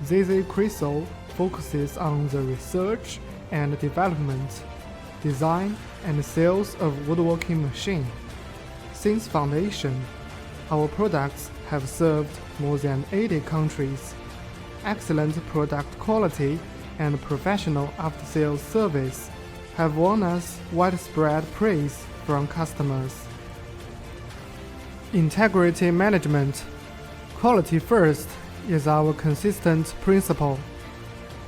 ZZCHRYSO focuses on the research and development, design and sales of woodworking machines. Since foundation, our products have served more than 80 countries. Excellent product quality and professional after-sales service have won us widespread praise from customers. Integrity management. Quality first is our consistent principle.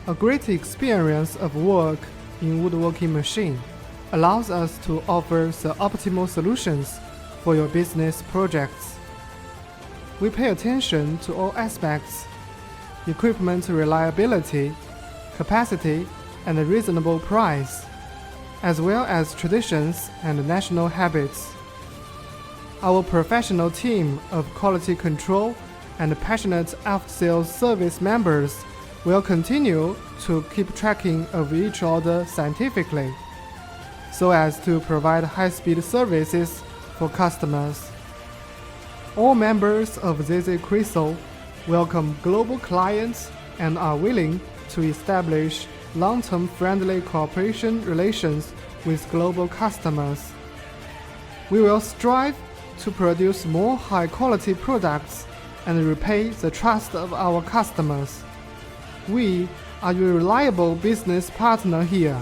A great experience of work in woodworking machine allows us to offer the optimal solutions for your business projects. We pay attention to all aspects: equipment reliability, capacity, and a reasonable price, as well as traditions and national habits. Our professional team of quality control and passionate after-sales service members will continue to keep tracking of each order scientifically, so as to provide high-speed services for customers. All members of ZZCHRYSO welcome global clients and are willing to establish long-term friendly cooperation relations with global customers. We will strive to produce more high-quality products and repay the trust of our customers. We are your reliable business partner here.